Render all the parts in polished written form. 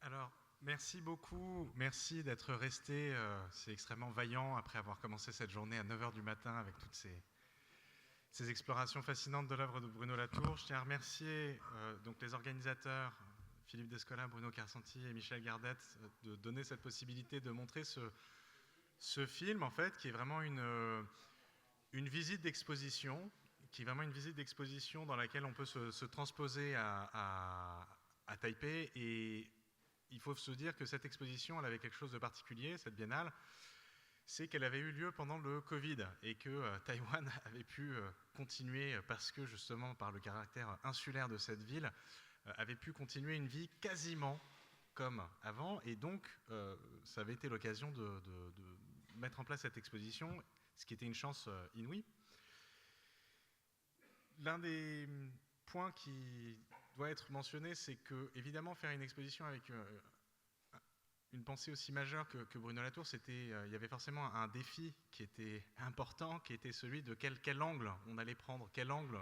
Alors, merci beaucoup, merci d'être resté, c'est extrêmement vaillant après avoir commencé cette journée à 9 h du matin avec toutes ces explorations fascinantes de l'œuvre de Bruno Latour. Je tiens à remercier donc les organisateurs, Philippe Descola, Bruno Carsanti et Michel Gardette, de donner cette possibilité de montrer ce film, en fait, qui est vraiment une visite d'exposition, dans laquelle on peut se transposer à Taipei. Et il faut se dire que cette exposition, elle avait quelque chose de particulier, cette biennale, c'est qu'elle avait eu lieu pendant le Covid et que Taïwan avait pu continuer, parce que justement par le caractère insulaire de cette ville, avait pu continuer une vie quasiment comme avant. Et donc, ça avait été l'occasion de mettre en place cette exposition, ce qui était une chance inouïe. L'un des points qui doit être mentionné, c'est que, évidemment, faire une exposition avec une pensée aussi majeure que Bruno Latour, il y avait forcément un défi qui était important, qui était celui de quel angle on allait prendre, quel angle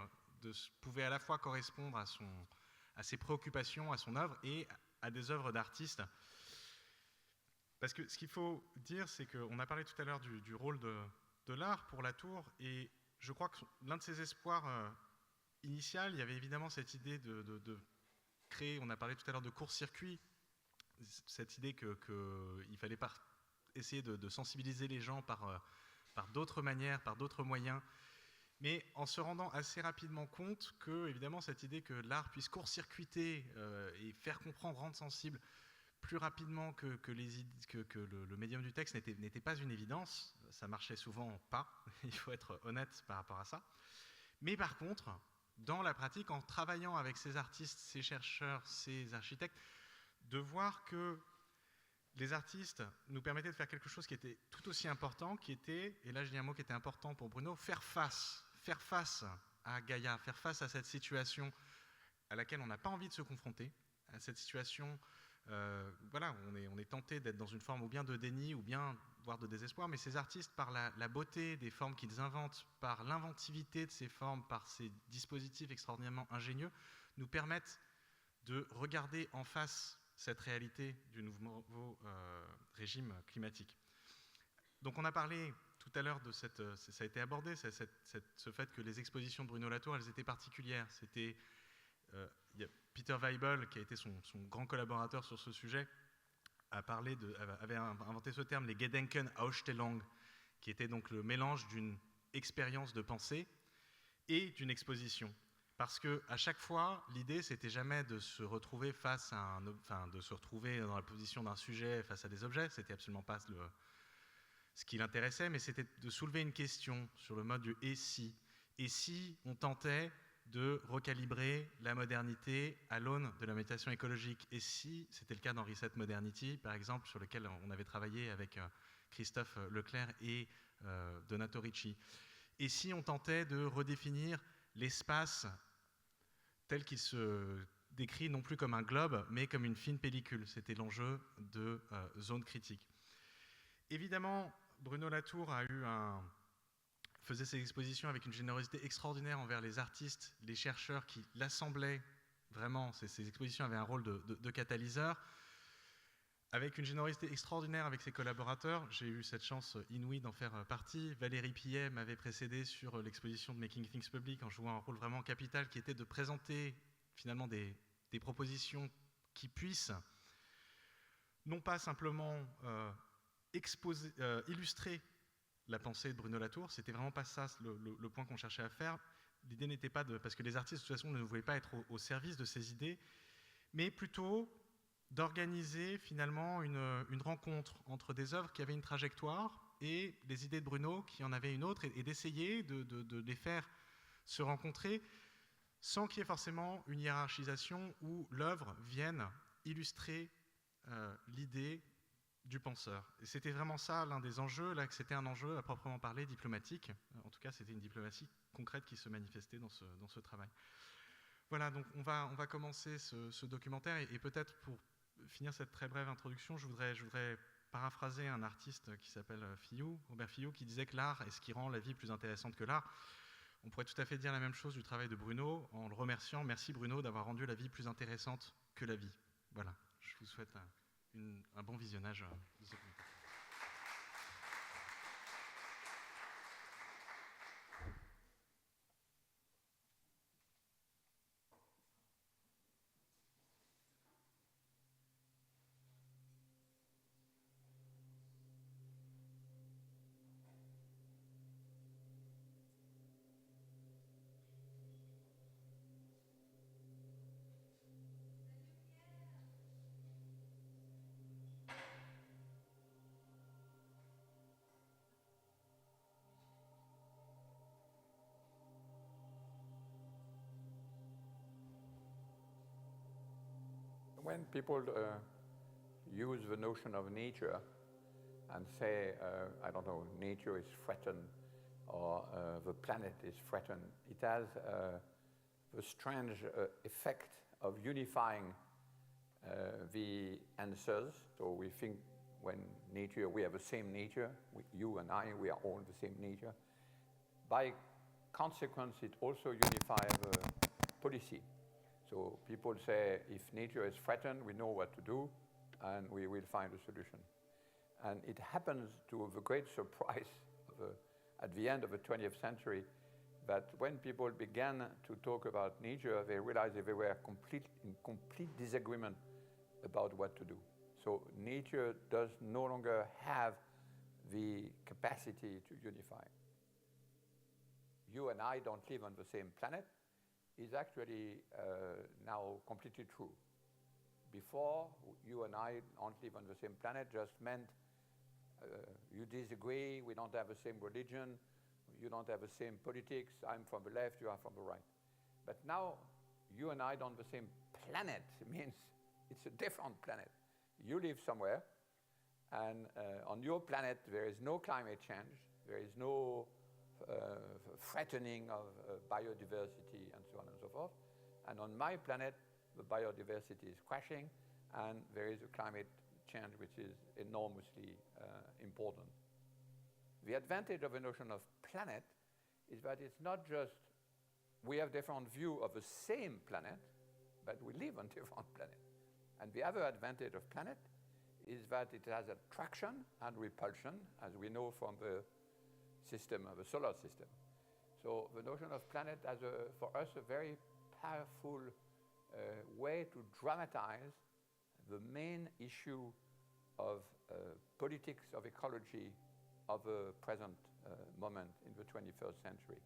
pouvait à la fois correspondre à ses préoccupations, à son œuvre et à des œuvres d'artistes. Parce que ce qu'il faut dire, c'est qu'on a parlé tout à l'heure du rôle de l'art pour Latour, et je crois que l'un de ses espoirs initial, il y avait évidemment cette idée de créer, on a parlé tout à l'heure de court-circuit, cette idée qu'il fallait essayer de sensibiliser les gens par d'autres manières, par d'autres moyens, mais en se rendant assez rapidement compte que, évidemment, cette idée que l'art puisse court-circuiter et faire comprendre, rendre sensible plus rapidement que le médium du texte n'était pas une évidence, ça marchait souvent pas, il faut être honnête par rapport à ça. Mais par contre, dans la pratique, en travaillant avec ces artistes, ces chercheurs, ces architectes, de voir que les artistes nous permettaient de faire quelque chose qui était tout aussi important, qui était, et là je dis un mot qui était important pour Bruno, faire face à Gaïa, faire face à cette situation à laquelle on n'a pas envie de se confronter, à cette situation, voilà, on est tenté d'être dans une forme ou bien de déni ou bien voire de désespoir, mais ces artistes, par la beauté des formes qu'ils inventent, par l'inventivité de ces formes, par ces dispositifs extraordinairement ingénieux, nous permettent de regarder en face cette réalité du nouveau régime climatique. Donc on a parlé tout à l'heure ça a été abordé, ce fait que les expositions de Bruno Latour, elles étaient particulières. C'était il y a Peter Weibel, qui a été son grand collaborateur sur ce sujet, avait inventé ce terme, les Gedenken-Ausstellung, qui était donc le mélange d'une expérience de pensée et d'une exposition. Parce qu'à chaque fois, l'idée, c'était jamais de se retrouver de se retrouver dans la position d'un sujet face à des objets, c'était absolument pas ce qui l'intéressait, mais c'était de soulever une question sur le mode du « et si ». Et si on tentait de recalibrer la modernité à l'aune de la méditation écologique. Et si c'était le cas dans Reset Modernity, par exemple, sur lequel on avait travaillé avec Christophe Leclerc et Donato Ricci. Et si on tentait de redéfinir l'espace tel qu'il se décrit non plus comme un globe, mais comme une fine pellicule. C'était l'enjeu de zone critique. Évidemment, Bruno Latour faisait ses expositions avec une générosité extraordinaire envers les artistes, les chercheurs qui l'assemblaient vraiment. Ces expositions avaient un rôle de catalyseur. Avec une générosité extraordinaire avec ses collaborateurs, j'ai eu cette chance inouïe d'en faire partie. Valérie Pillet m'avait précédé sur l'exposition de Making Things Public en jouant un rôle vraiment capital qui était de présenter finalement des propositions qui puissent non pas simplement illustrer la pensée de Bruno Latour, c'était vraiment pas ça le point qu'on cherchait à faire. L'idée n'était pas parce que les artistes de toute façon ne voulaient pas être au service de ces idées, mais plutôt d'organiser finalement une rencontre entre des œuvres qui avaient une trajectoire et les idées de Bruno qui en avaient une autre, et d'essayer de les faire se rencontrer sans qu'il y ait forcément une hiérarchisation où l'œuvre vienne illustrer l'idée du penseur. Et c'était vraiment ça l'un des enjeux, là que c'était un enjeu à proprement parler diplomatique. En tout cas, c'était une diplomatie concrète qui se manifestait dans ce travail. Voilà, donc on va commencer ce documentaire, et peut-être pour finir cette très brève introduction, je voudrais paraphraser un artiste qui s'appelle Robert Fillou, qui disait que l'art est ce qui rend la vie plus intéressante que l'art. On pourrait tout à fait dire la même chose du travail de Bruno, en le remerciant. Merci Bruno d'avoir rendu la vie plus intéressante que la vie. Voilà. je vous souhaite un bon visionnage de ce podcast. When people use the notion of nature and say, I don't know, nature is threatened or the planet is threatened, it has the strange effect of unifying the answers. So we think when nature, we have the same nature, you and I, we are all the same nature. By consequence, it also unifies the policy. So people say, if nature is threatened, we know what to do, and we will find a solution. And it happens, to the great surprise at the end of the 20th century, that when people began to talk about nature, they realized that they were in complete disagreement about what to do. So nature does no longer have the capacity to unify. You and I don't live on the same planet is actually now completely true. Before, you and I don't live on the same planet just meant you disagree, we don't have the same religion, you don't have the same politics, I'm from the left, you are from the right. But now, you and I don't have the same planet. It means it's a different planet. You live somewhere, and on your planet there is no climate change, there is no threatening of biodiversity and so on and so forth. And on my planet, the biodiversity is crashing, and there is a climate change which is enormously important. The advantage of the notion of planet is that it's not just we have different view of the same planet, but we live on different planets. And the other advantage of planet is that it has attraction and repulsion, as we know from the system of the solar system. So the notion of planet has, for us, a very powerful way to dramatize the main issue of politics of ecology of the present moment in the 21st century.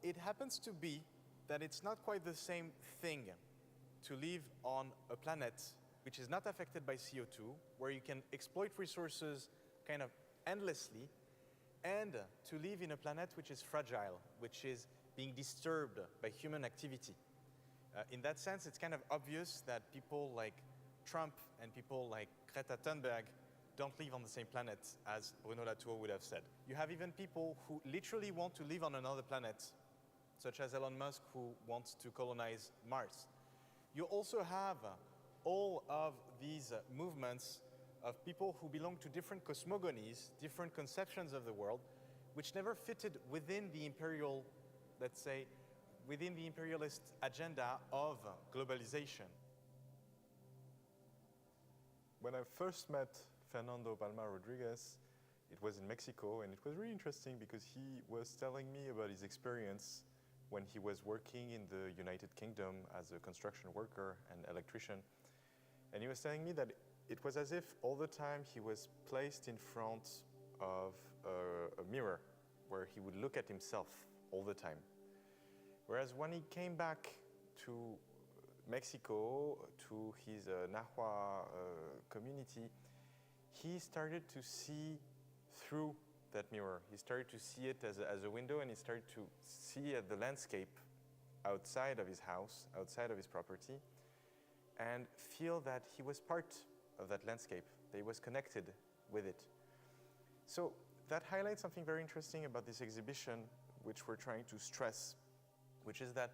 It happens to be that it's not quite the same thing to live on a planet which is not affected by CO2, where you can exploit resources kind of endlessly, and to live in a planet which is fragile, which is being disturbed by human activity. In that sense, it's kind of obvious that people like Trump and people like Greta Thunberg don't live on the same planet, as Bruno Latour would have said. You have even people who literally want to live on another planet, such as Elon Musk, who wants to colonize Mars. You also have all of these movements of people who belong to different cosmogonies, different conceptions of the world, which never fitted within the imperial, let's say, within the imperialist agenda of globalization. When I first met Fernando Palma Rodriguez, it was in Mexico, and it was really interesting because he was telling me about his experience when he was working in the United Kingdom as a construction worker and electrician. And he was telling me that it was as if all the time he was placed in front of a mirror where he would look at himself all the time. Whereas when he came back to Mexico, to his Nahua community, he started to see through that mirror. He started to see it as a window, and he started to see the landscape outside of his house, outside of his property, and feel that he was part of that landscape, that he was connected with it. So that highlights something very interesting about this exhibition, which we're trying to stress, which is that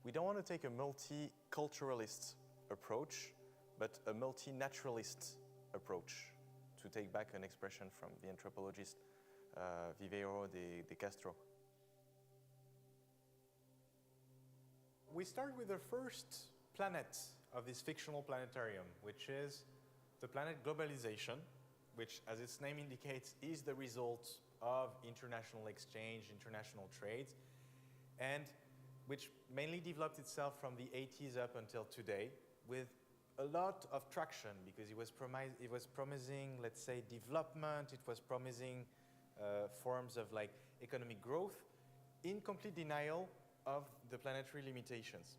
we don't want to take a multiculturalist approach, but a multinaturalist approach, to take back an expression from the anthropologist Vivero de Castro. We start with the first planet of this fictional planetarium, which is the planet globalization, which, as its name indicates, is the result of international exchange, international trade, and which mainly developed itself from the 80s up until today with a lot of traction, because it was promising, let's say, development, it was promising forms of like economic growth, in complete denial of the planetary limitations.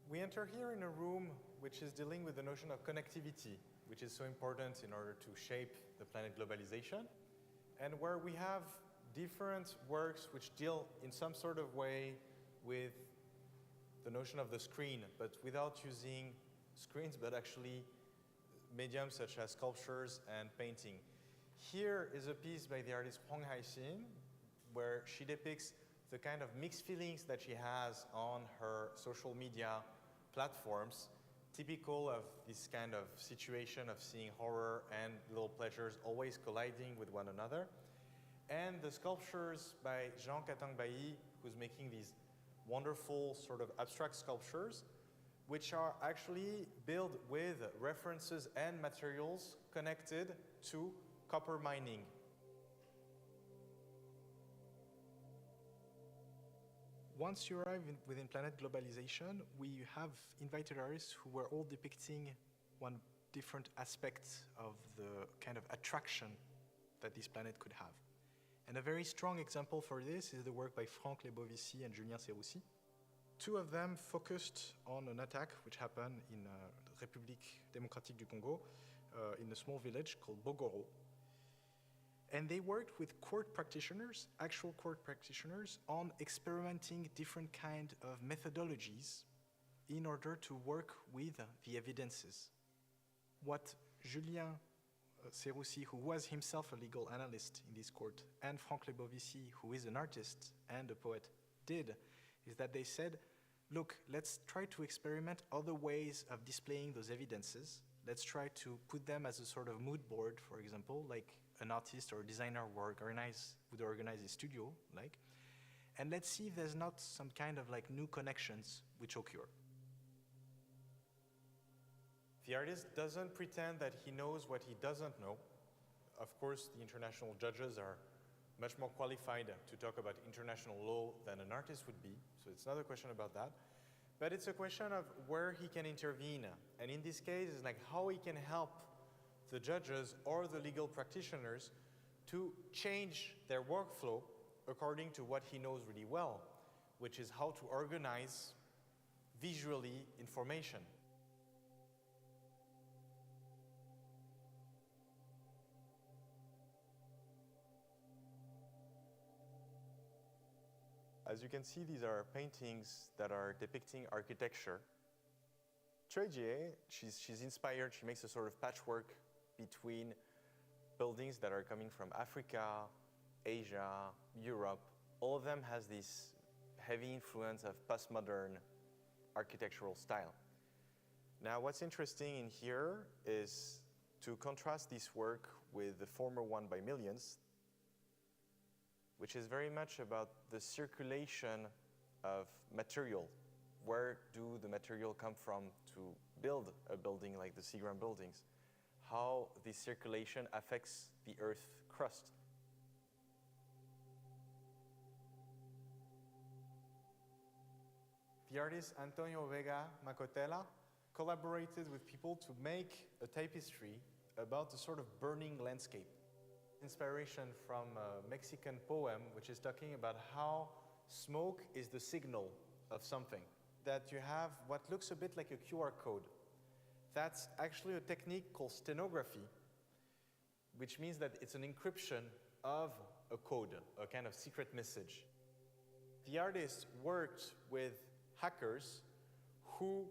We enter here in a room which is dealing with the notion of connectivity, which is so important in order to shape the planet globalization, and where we have different works which deal in some sort of way with the notion of the screen, but without using screens, but actually mediums such as sculptures and painting. Here is a piece by the artist Hong Hai-sin, where she depicts the kind of mixed feelings that she has on her social media platforms, typical of this kind of situation of seeing horror and little pleasures always colliding with one another. And the sculptures by Jean Katang-Bailly, who's making these wonderful sort of abstract sculptures, which are actually built with references and materials connected to copper mining. Once you arrive within Planet Globalization, we have invited artists who were all depicting one different aspect of the kind of attraction that this planet could have. And a very strong example for this is the work by Franck Lebovici and Julien Serroussi. Two of them focused on an attack which happened in the République démocratique du Congo, in a small village called Bogoro. And they worked with court practitioners, actual court practitioners, on experimenting different kind of methodologies in order to work with the evidences. What Julien Serroussi, who was himself a legal analyst in this court, and Franck Lebovici, who is an artist and a poet, did is that they said, look, let's try to experiment other ways of displaying those evidences. Let's try to put them as a sort of mood board, for example, like an artist or a designer would organize a studio, and let's see if there's not some kind of like new connections which occur. The artist doesn't pretend that he knows what he doesn't know. Of course, the international judges are much more qualified to talk about international law than an artist would be, so it's not a question about that. But it's a question of where he can intervene. And in this case, it's like how he can help the judges or the legal practitioners to change their workflow according to what he knows really well, which is how to organize visually information. As you can see, these are paintings that are depicting architecture. Trejier, she's inspired, she makes a sort of patchwork between buildings that are coming from Africa, Asia, Europe. All of them has this heavy influence of postmodern architectural style. Now, what's interesting in here is to contrast this work with the former one by Millions, which is very much about the circulation of material. Where do the material come from to build a building like the Seagram buildings? How this circulation affects the earth crust. The artist Antonio Vega Macotela collaborated with people to make a tapestry about a sort of burning landscape. Inspiration from a Mexican poem which is talking about how smoke is the signal of something. That you have what looks a bit like a QR code. That's actually a technique called stenography, which means that it's an encryption of a code, a kind of secret message. The artist worked with hackers who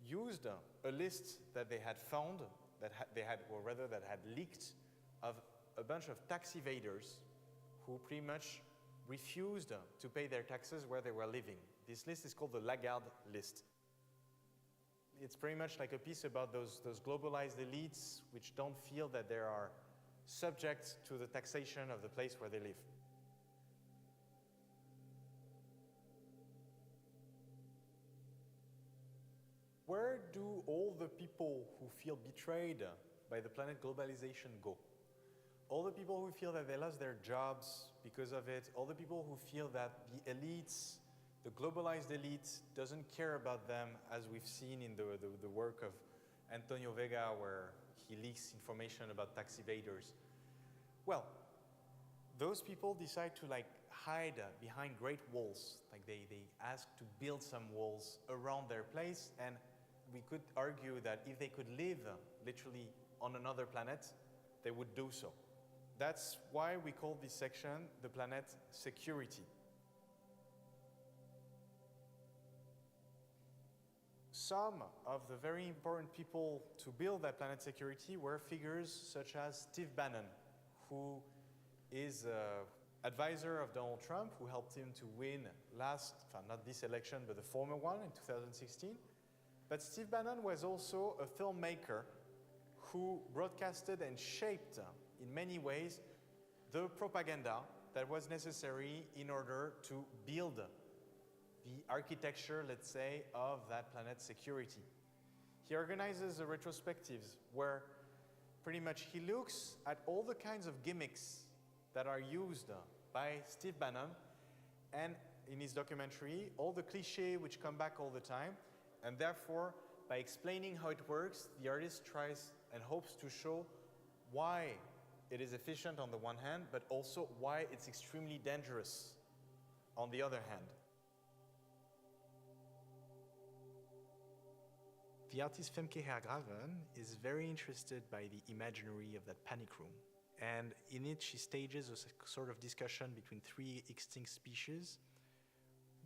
used a list that they had found, that had leaked, of a bunch of tax evaders who pretty much refused to pay their taxes where they were living. This list is called the Lagarde list. It's pretty much like a piece about those globalized elites which don't feel that they are subject to the taxation of the place where they live. where do all the people who feel betrayed by the planet globalization go? All the people who feel that they lost their jobs because of it, all the people who feel that the elites, the globalized elite, doesn't care about them, as we've seen in the work of Antonio Vega, where he leaks information about tax evaders. Well, those people decide to hide behind great walls. They ask to build some walls around their place, and we could argue that if they could live literally on another planet, they would do so. That's why we call this section the planet security. Some of the very important people to build that planet security were figures such as Steve Bannon, who is an advisor of Donald Trump, who helped him to win not this election, but the former one in 2016. But Steve Bannon was also a filmmaker who broadcasted and shaped, in many ways, the propaganda that was necessary in order to build the architecture, let's say, of that planet security. He organizes retrospectives where pretty much he looks at all the kinds of gimmicks that are used by Steve Bannon, and in his documentary, all the clichés which come back all the time, and therefore, by explaining how it works, the artist tries and hopes to show why it is efficient on the one hand, but also why it's extremely dangerous on the other hand. The artist Femke Hergraven is very interested by the imaginary of that panic room. And in it, she stages a sort of discussion between three extinct species,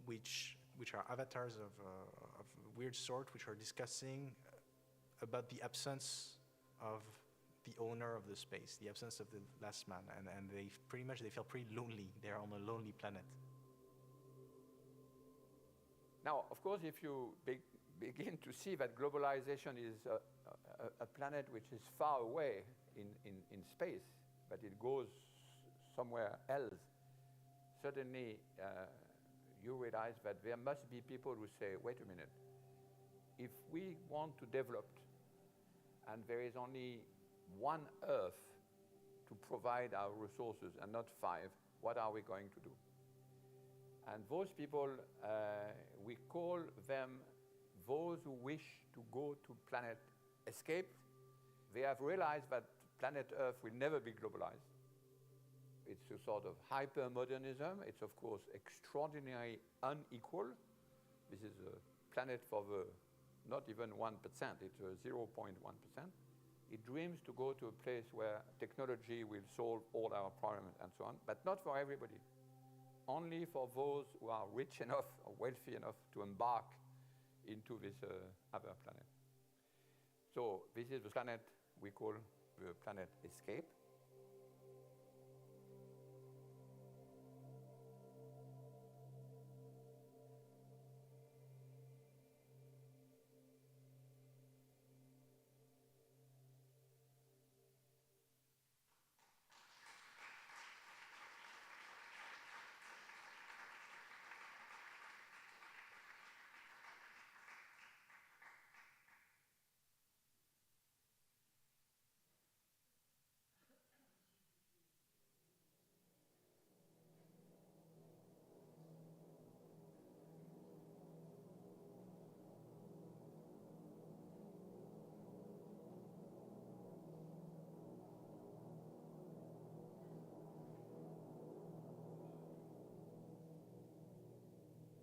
which are avatars of a weird sort, which are discussing about the absence of the owner of the space, the absence of the last man, and they feel pretty lonely. They're on a lonely planet. Now, of course, if you begin to see that globalization is a planet which is far away in space, but it goes somewhere else, suddenly you realize that there must be people who say, wait a minute, if we want to develop and there is only one Earth to provide our resources and not 5, what are we going to do? And those people, we call them those who wish to go to planet escape. They have realized that planet Earth will never be globalized. It's a sort of hyper-modernism. It's, of course, extraordinarily unequal. This is a planet for the not even 1%, it's 0.1%. It dreams to go to a place where technology will solve all our problems and so on, but not for everybody. Only for those who are rich enough or wealthy enough to embark into this other planet. So this is the planet we call the planet escape.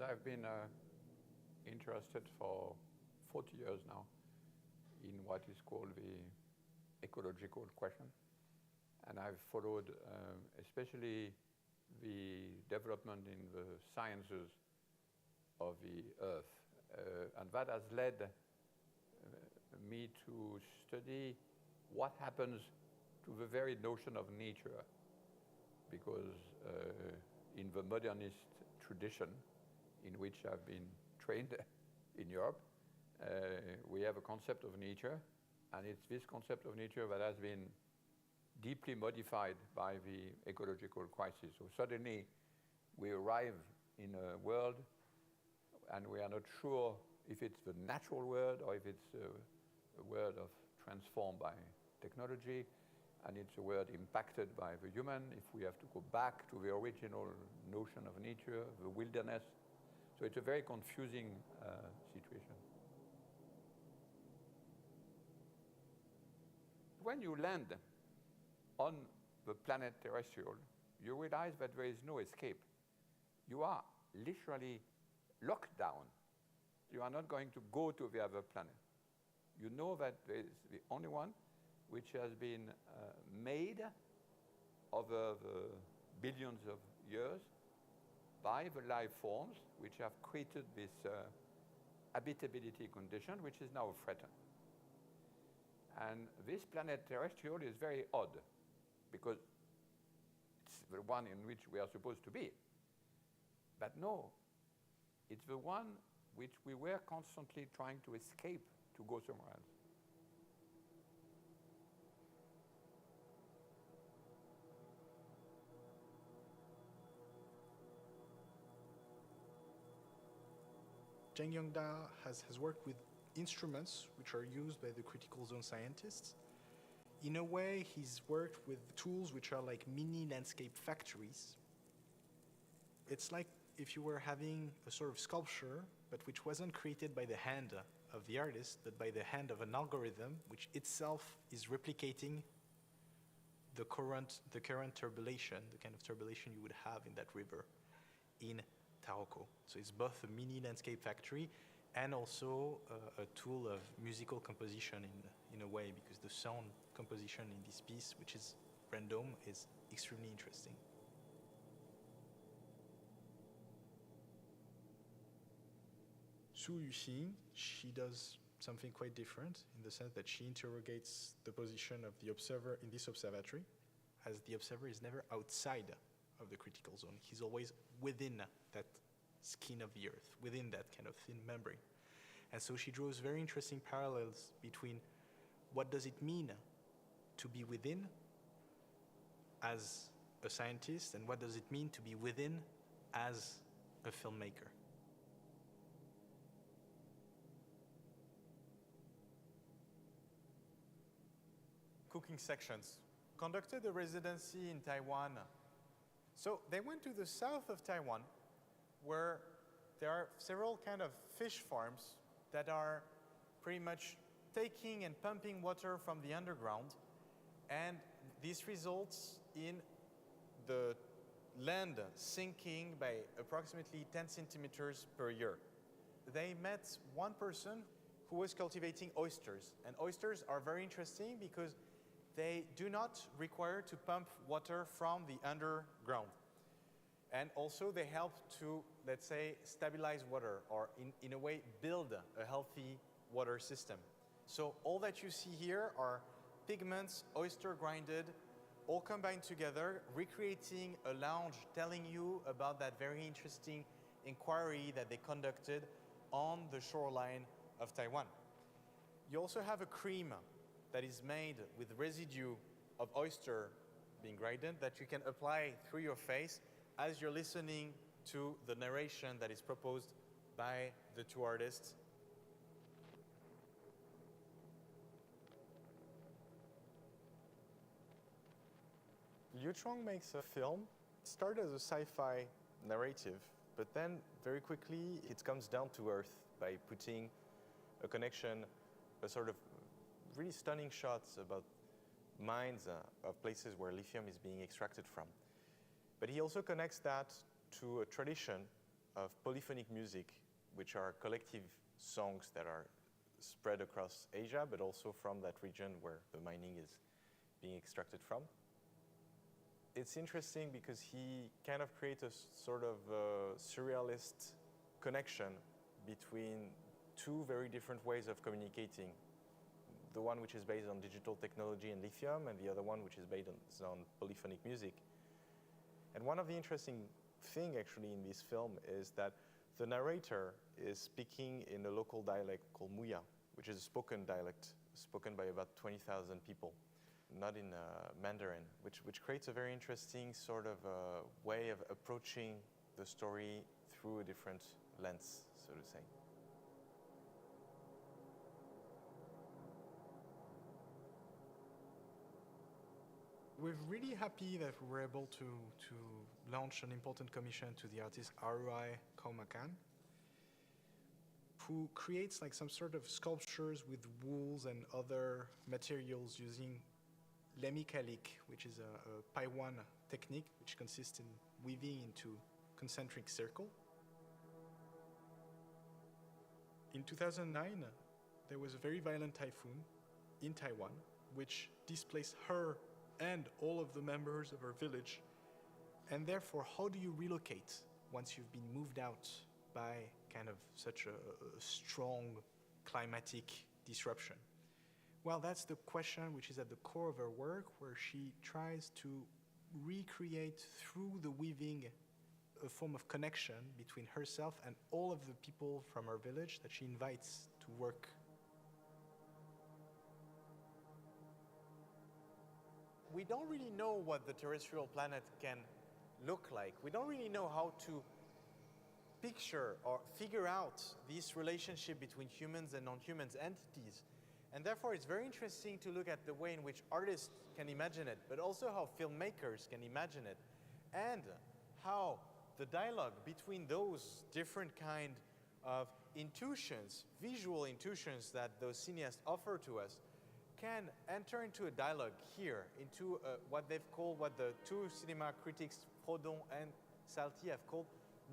I've been interested for 40 years now in what is called the ecological question. And I've followed especially the development in the sciences of the Earth. And that has led me to study what happens to the very notion of nature. Because in the modernist tradition, in which I've been trained in Europe, we have a concept of nature, and it's this concept of nature that has been deeply modified by the ecological crisis. So suddenly we arrive in a world and we are not sure if it's the natural world or if it's a world of transformed by technology, and it's a world impacted by the human, if we have to go back to the original notion of nature, the wilderness. So it's a very confusing situation. When you land on the planet terrestrial, you realize that there is no escape. You are literally locked down. You are not going to go to the other planet. You know that there is the only one which has been made over the billions of years by the life forms which have created this habitability condition, which is now threatened. And this planet terrestrial is very odd, because it's the one in which we are supposed to be. But no, it's the one which we were constantly trying to escape to go somewhere else. Zheng Yongda has worked with instruments which are used by the critical zone scientists. In a way, he's worked with tools which are like mini landscape factories. It's like if you were having a sort of sculpture, but which wasn't created by the hand of the artist, but by the hand of an algorithm, which itself is replicating the current turbulation, the kind of turbulation you would have in that river in Taroko. So it's both a mini landscape factory and also a tool of musical composition in a way, because the sound composition in this piece, which is random, is extremely interesting. Su Yuxing, she does something quite different in the sense that she interrogates the position of the observer in this observatory, as the observer is never outside of the critical zone. He's always within that skin of the earth, within that kind of thin membrane. And so she draws very interesting parallels between what does it mean to be within as a scientist, and what does it mean to be within as a filmmaker. Cooking sections. Conducted a residency in Taiwan. So they went to the south of Taiwan, where there are several kind of fish farms that are pretty much taking and pumping water from the underground, and this results in the land sinking by approximately 10 centimeters per year. They met one person who was cultivating oysters, and oysters are very interesting because they do not require to pump water from the underground. And also they help to, let's say, stabilize water, or in a way build a healthy water system. So all that you see here are pigments, oyster grinded, all combined together, recreating a lounge, telling you about that very interesting inquiry that they conducted on the shoreline of Taiwan. You also have a cream that is made with residue of oyster being grinded that you can apply through your face as you're listening to the narration that is proposed by the two artists. Liu Chuang makes a film. It started as a sci-fi narrative, but then very quickly it comes down to earth by putting a connection, a sort of really stunning shots about mines of places where lithium is being extracted from. But he also connects that to a tradition of polyphonic music, which are collective songs that are spread across Asia, but also from that region where the mining is being extracted from. It's interesting because he kind of creates a sort of surrealist connection between two very different ways of communicating. The one which is based on digital technology and lithium, and the other one which is based on polyphonic music. And one of the interesting things actually in this film is that the narrator is speaking in a local dialect called Muya, which is a spoken dialect, spoken by about 20,000 people, not in Mandarin, which creates a very interesting sort of way of approaching the story through a different lens, so to say. We're really happy that we were able to launch an important commission to the artist Arui Kaumakan, who creates like some sort of sculptures with wools and other materials using lemikalik, which is a Paiwan technique which consists in weaving into concentric circle. In 2009, there was a very violent typhoon in Taiwan, which displaced her and all of the members of her village. And therefore, how do you relocate once you've been moved out by kind of such a strong climatic disruption? Well, that's the question which is at the core of her work, where she tries to recreate through the weaving a form of connection between herself and all of the people from her village that she invites to work. We don't really know what the terrestrial planet can look like. We don't really know how to picture or figure out this relationship between humans and non-humans entities. And therefore, it's very interesting to look at the way in which artists can imagine it, but also how filmmakers can imagine it, and how the dialogue between those different kind of intuitions, visual intuitions that those cineasts offer to us, can enter into a dialogue here, into what they've called, what the two cinema critics, Frodon and Salty, have called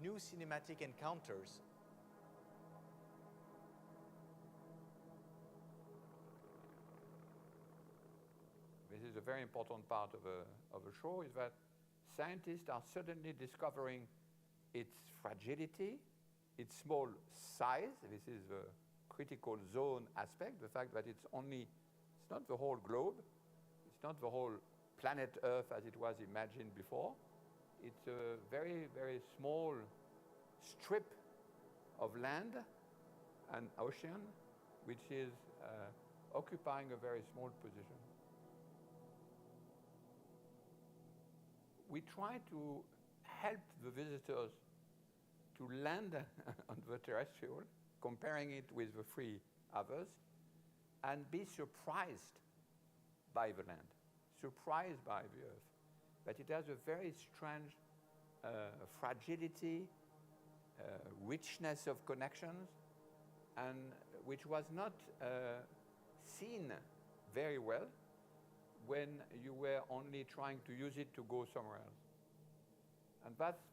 new cinematic encounters. This is a very important part of a show, is that scientists are suddenly discovering its fragility, its small size. This is the critical zone aspect, the fact that it's not the whole globe, it's not the whole planet Earth as it was imagined before. It's a very, very small strip of land and ocean, which is occupying a very small position. We try to help the visitors to land on the terrestrial, comparing it with the three others, and be surprised by the land, surprised by the Earth. But it has a very strange fragility, richness of connections, and which was not seen very well when you were only trying to use it to go somewhere else. And that's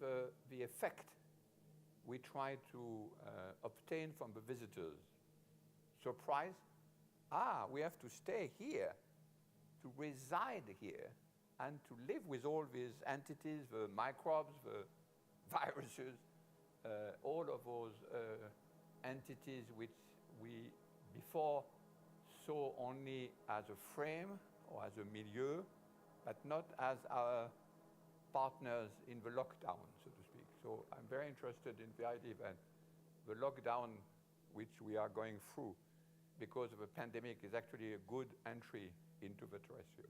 the effect we try to obtain from the visitors. Surprise, we have to stay here, to reside here, and to live with all these entities, the microbes, the viruses, all of those entities which we before saw only as a frame or as a milieu, but not as our partners in the lockdown, so to speak. So I'm very interested in the idea that the lockdown which we are going through because of a pandemic is actually a good entry into the terrestrial.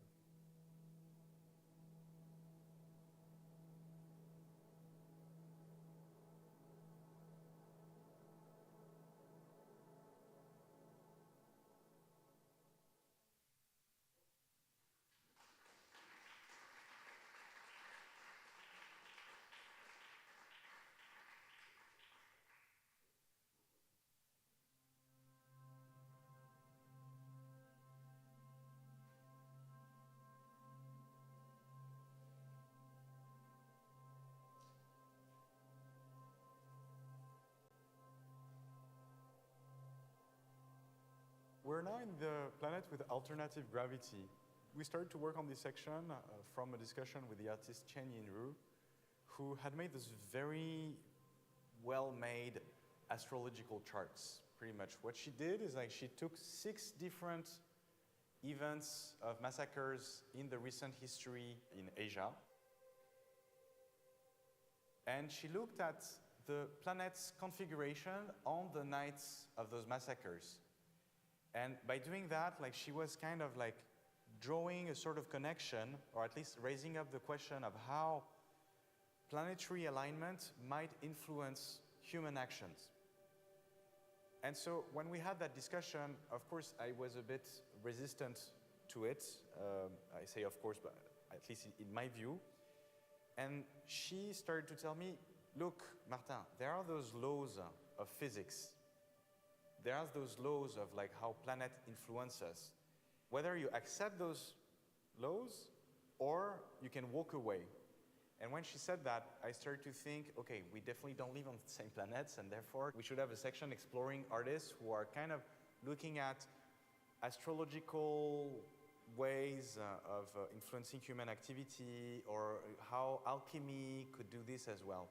We're now in the planet with alternative gravity. We started to work on this section from a discussion with the artist Chen Yinru, who had made this very well-made astrological charts, pretty much. What she did is like she took 6 different events of massacres in the recent history in Asia, and she looked at the planet's configuration on the nights of those massacres. And by doing that, like she was kind of like drawing a sort of connection, or at least raising up the question of how planetary alignment might influence human actions. And so when we had that discussion, of course, I was a bit resistant to it. I say of course, but at least in my view. And she started to tell me, look, Martin, there are those laws of physics. There are those laws of like how planet influence us. Whether you accept those laws or you can walk away. And when she said that, I started to think, okay, we definitely don't live on the same planets, and therefore we should have a section exploring artists who are kind of looking at astrological ways of influencing human activity, or how alchemy could do this as well.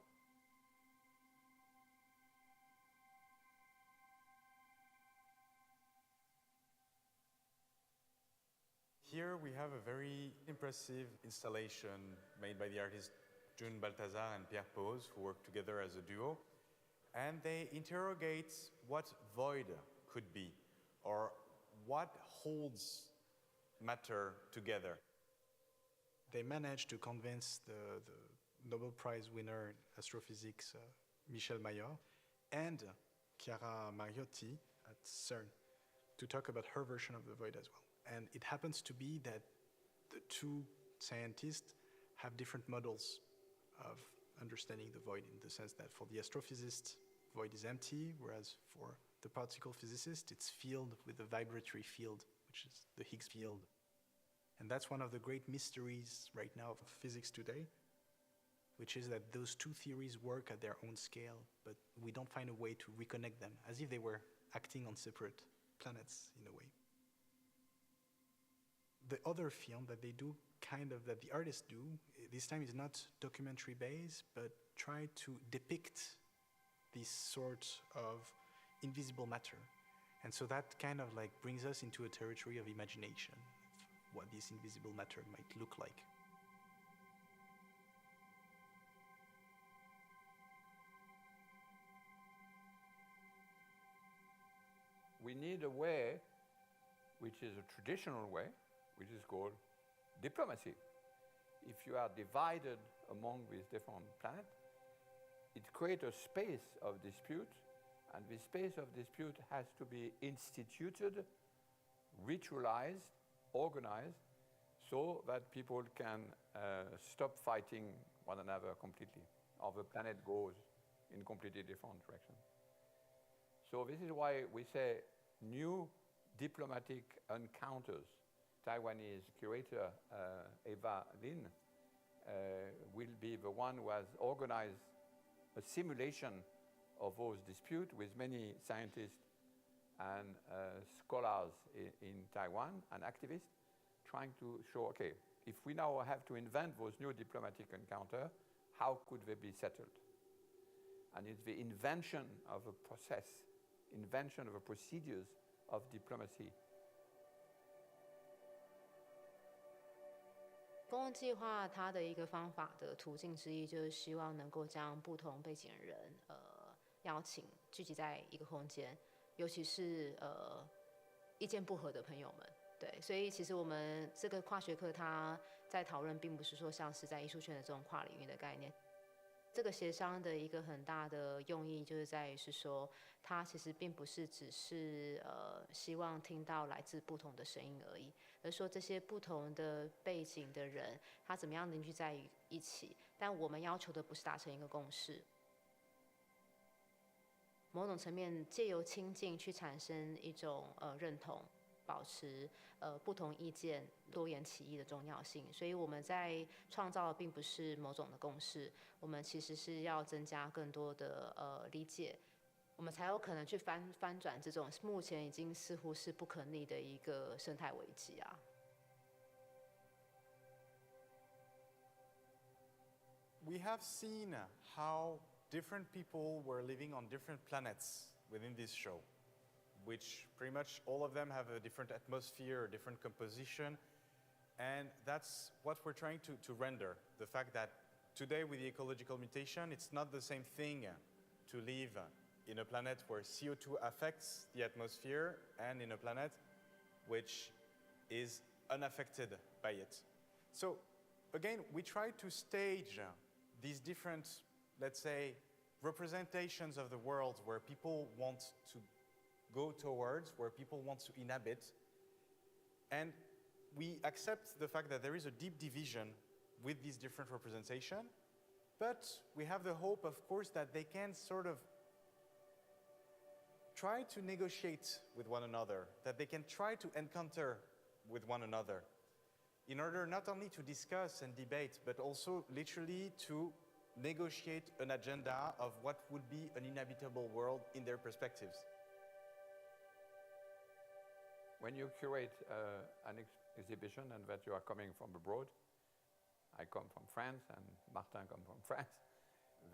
Here we have a very impressive installation made by the artists June Balthazar and Pierre Pose, who work together as a duo. And they interrogate what void could be, or what holds matter together. They managed to convince the Nobel Prize winner in astrophysics, Michel Mayor, and Chiara Mariotti at CERN to talk about her version of the void as well. And it happens to be that the two scientists have different models of understanding the void, in the sense that for the astrophysicist, void is empty, whereas for the particle physicist, it's filled with a vibratory field, which is the Higgs field. And that's one of the great mysteries right now of physics today, which is that those two theories work at their own scale, but we don't find a way to reconnect them, as if they were acting on separate planets in a way. The other film that they do, that the artists do, this time is not documentary based, but try to depict this sort of invisible matter. And so that kind of like brings us into a territory of imagination, of what this invisible matter might look like. We need a way, which is a traditional way, which is called diplomacy. If you are divided among these different planets, it creates a space of dispute, and this space of dispute has to be instituted, ritualized, organized, so that people can stop fighting one another completely, or the planet goes in completely different directions. So this is why we say new diplomatic encounters. Taiwanese curator Eva Lin will be the one who has organized a simulation of those disputes with many scientists and scholars in Taiwan and activists, trying to show, okay, if we now have to invent those new diplomatic encounters, how could they be settled? And it's the invention of a process, invention of a procedures of diplomacy. 公共计划它的一个方法的途径之一，就是希望能够将不同背景的人邀请聚集在一个空间，尤其是意见不合的朋友们。对，所以其实我们这个跨学科它在讨论，并不是说像是在艺术圈的这种跨领域的概念。这个协商的一个很大的用意，就是在于是说，它其实并不是只是希望听到来自不同的声音而已，而说这些不同的背景的人，他怎么样凝聚在一起。但我们要求的不是达成一个共识，某种层面借由亲近去产生一种认同。保持不同意见、多元起义的重要性，所以我们在创造的并不是某种的共识，我们其实是要增加更多的理解，我们才有可能去翻转这种目前已经似乎是不可逆的一个生态危机啊。We have seen how different people were living on different planets within this show, which pretty much all of them have a different atmosphere, a different composition. And that's what we're trying to render. The fact that today with the ecological mutation, it's not the same thing to live in a planet where CO2 affects the atmosphere and in a planet which is unaffected by it. So again, we try to stage these different, let's say, representations of the world where people want to go towards, where people want to inhabit. And we accept the fact that there is a deep division with these different representations, but we have the hope, of course, that they can sort of try to negotiate with one another, that they can try to encounter with one another, in order not only to discuss and debate, but also literally to negotiate an agenda of what would be an inhabitable world in their perspectives. When you curate an exhibition and that you are coming from abroad, I come from France and Martin comes from France,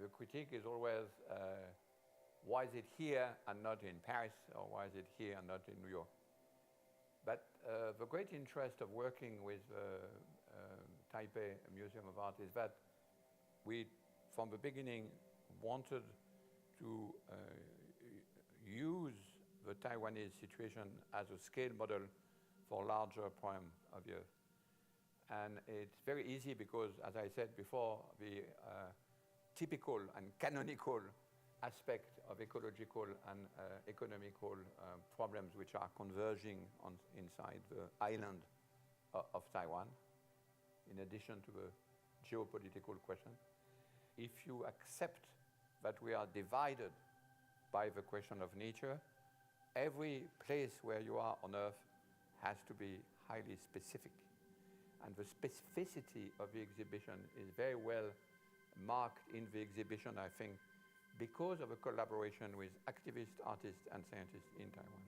the critique is always, why is it here and not in Paris, or why is it here and not in New York? But the great interest of working with Taipei Museum of Art is that we, from the beginning, wanted to use the Taiwanese situation as a scale model for larger problem of the earth. And it's very easy because, as I said before, the typical and canonical aspect of ecological and economical problems which are converging inside the island of Taiwan, in addition to the geopolitical question. If you accept that we are divided by the question of nature, every place where you are on Earth has to be highly specific. And the specificity of the exhibition is very well marked in the exhibition, I think, because of a collaboration with activists, artists, and scientists in Taiwan.